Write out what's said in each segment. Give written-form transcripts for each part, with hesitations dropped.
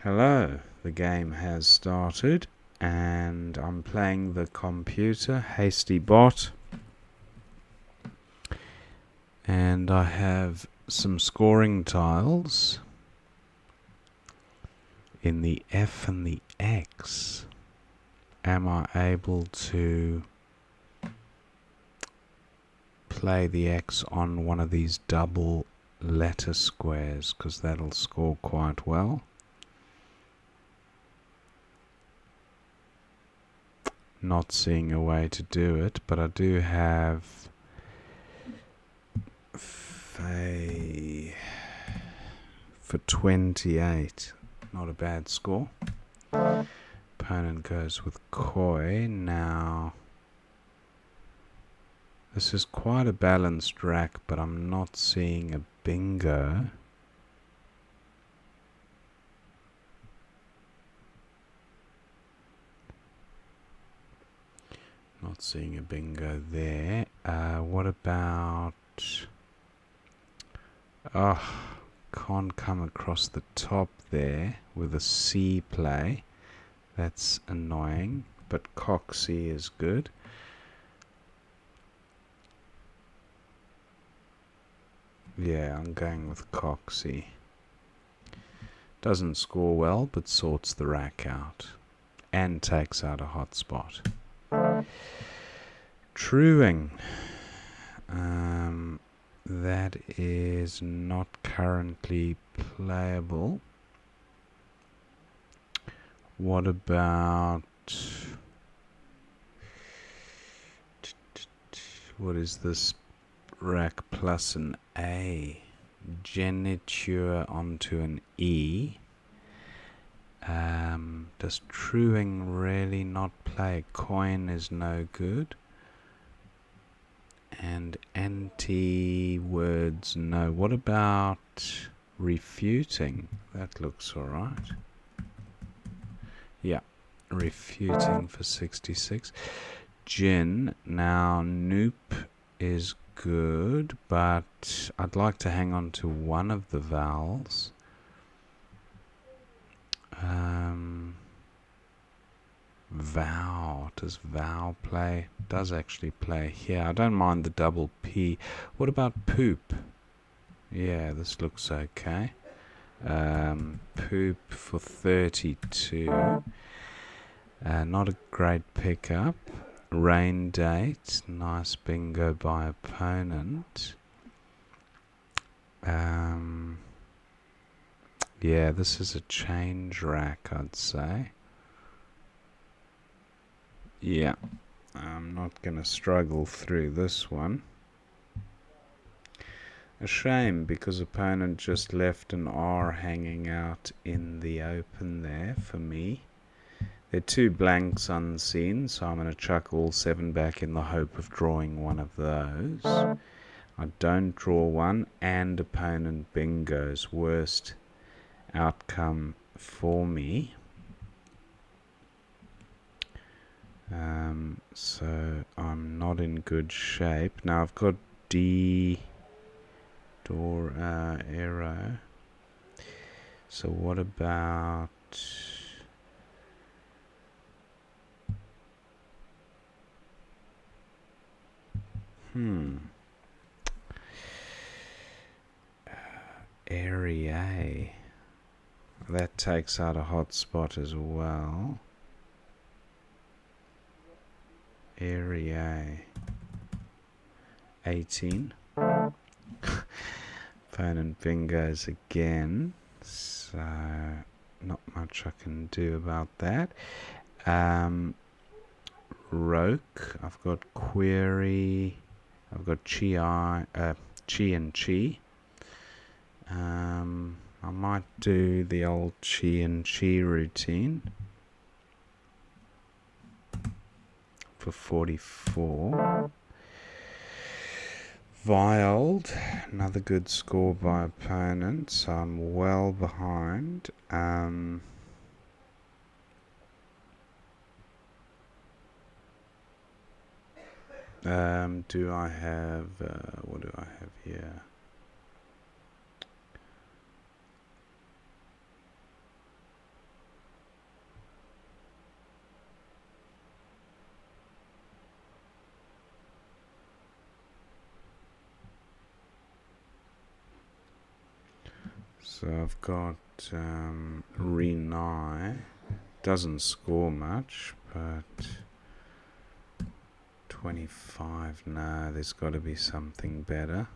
Hello, the game has started and I'm playing the computer, Hasty Bot, and I have some scoring tiles in the F and the X. Am I able to play the X on one of these double letter squares, because that'll score quite well? Not seeing a way to do it, but I do have for 28. Not a bad score. Opponent goes with koi. Now this is quite a balanced rack, but I'm not seeing a bingo. Not seeing a bingo there. What about... can't come across the top there with a C play. That's annoying, but cock C is good. Yeah, I'm going with cock C. Doesn't score well, but sorts the rack out and takes out a hot spot. Truing. That is not currently playable. What about... what is this rack plus an A? Geniture onto an E. Does truing really not play? Coin is no good. And anti-words, no. What about refuting? That looks alright. Yeah, refuting for 66. Gin, now noop is good, but I'd like to hang on to one of the vowels. Vow, does vow play? Does actually play here. I don't mind the double P. What about poop? Yeah, this looks okay. Poop for 32. Not a great pickup. Rain date, nice bingo by opponent. Yeah, this is a change rack, I'd say. Yeah, I'm not going to struggle through this one. A shame, because opponent just left an R hanging out in the open there for me. There are 2 blanks unseen, so I'm going to chuck all 7 back in the hope of drawing one of those. I don't draw one, and opponent bingos. Worst outcome for me. So I'm not in good shape. Now I've got D, door, arrow. So what about... area. That takes out a hot spot as well. Area 18. Opponent bingos again, so not much I can do about that. Roke, I've got query, I've got chi and chi. I might do the old chi and chi routine for 44. Viled, another good score by opponent, so I'm well behind. Do I have, what do I have here? So I've got Renai. Doesn't score much, but 25. No, there's got to be something better.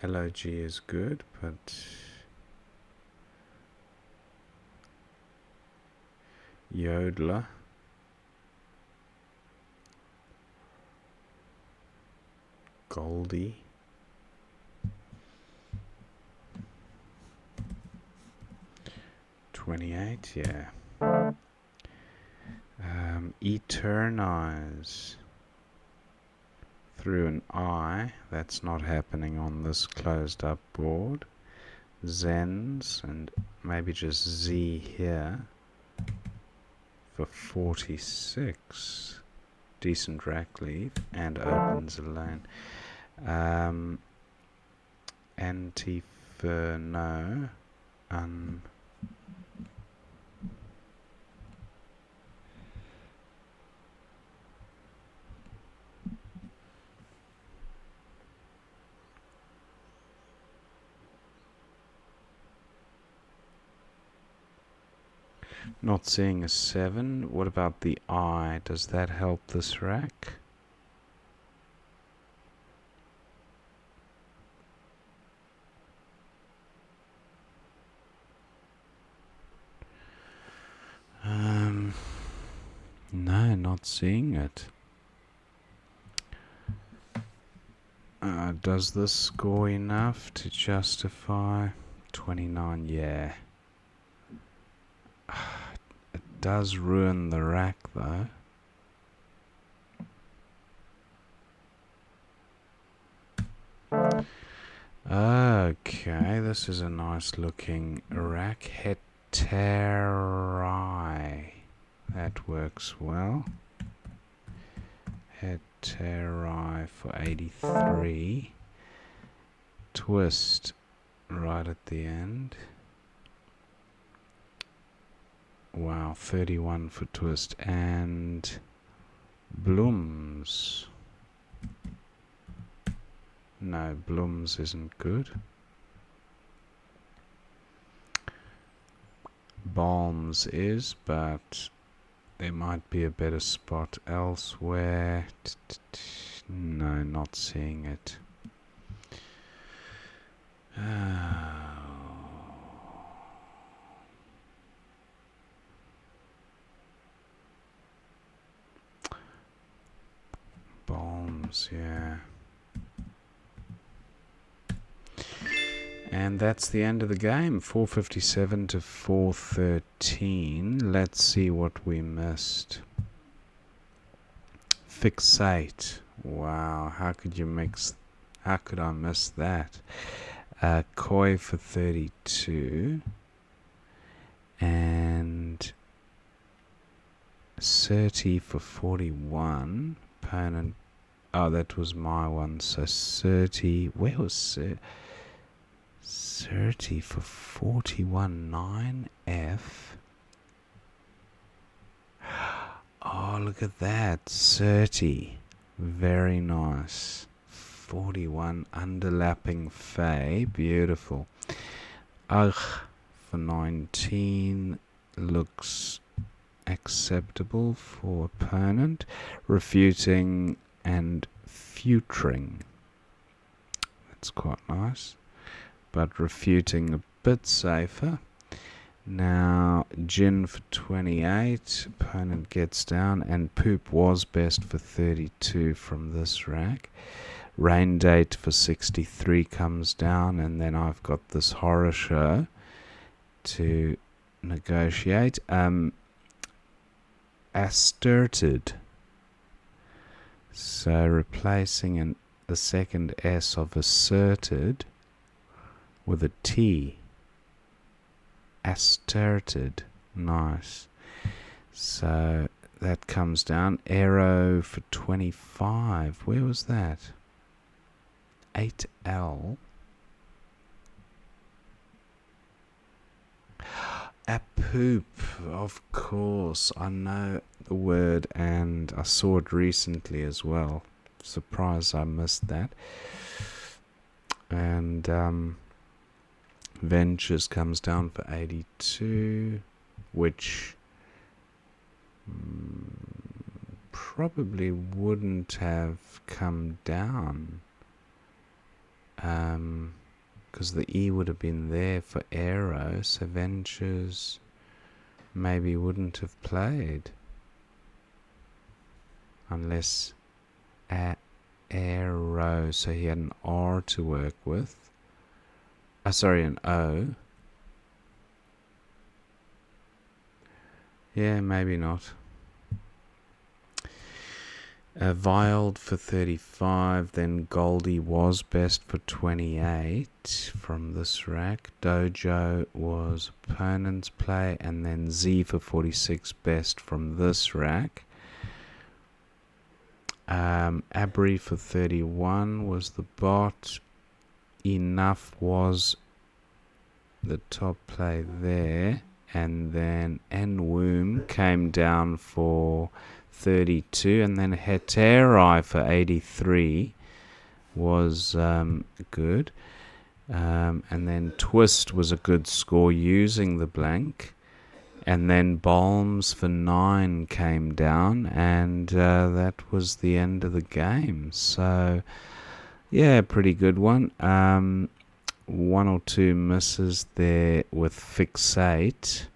LOG is good, but Yodeler. Goldie. $28, yeah. Eternize. Through an I. That's not happening on this closed up board. Zens and maybe just Z here for 46. Decent rack leave and opens alone. Antiferno. Not seeing a 7. What about the I? Does that help this rack? No, not seeing it. Does this score enough to justify 29? Yeah. It does ruin the rack though. Okay, this is a nice looking rack. Heteri. That works well. Heteri for 83. Twist right at the end. Wow, 31 for twist. And Blooms. No, Blooms isn't good. Balms is, but there might be a better spot elsewhere. No, not seeing it. Balms, yeah. And that's the end of the game. 457 to 413. Let's see what we missed. Fixate. Wow, how could I miss that? Koi for 32. And Surti for 41. Opponent. Oh, that was my one. So Surti. Where was Surti? 30 for 41, 9F. Oh, look at that. 30. Very nice. 41, underlapping Fey. Beautiful. Ugh, for 19. Looks acceptable for opponent. Refuting and futuring. That's quite nice. But refuting a bit safer. Now, Jin for 28. Opponent gets down. And Poop was best for 32 from this rack. Rain Date for 63 comes down. And then I've got this horror show to negotiate. Asserted. So replacing the second S of asserted with a T. Asserted. Nice. So that comes down. Arrow for 25. Where was that? 8L. A poop, of course. I know the word and I saw it recently as well. Surprised I missed that. And Ventures comes down for 82, which probably wouldn't have come down, because the E would have been there for Aero, so Ventures maybe wouldn't have played unless Aero, so he had an R to work with. Sorry, an O. Yeah, maybe not. Wild for 35, then Goldie was best for 28 from this rack. Dojo was opponent's play, and then Z for 46 best from this rack. Abri for 31 was the bot. Enough was the top play there, and then Enwoom came down for 32, and then Heterai for 83 was good, and then Twist was a good score using the blank, and then Balms for 9 came down, and that was the end of the game. So yeah, pretty good one. One or two misses there with Fixate.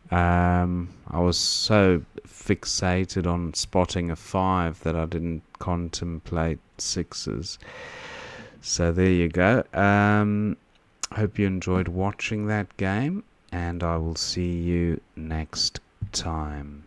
I was so fixated on spotting a 5 that I didn't contemplate 6s. So there you go. Hope you enjoyed watching that game, and I will see you next time.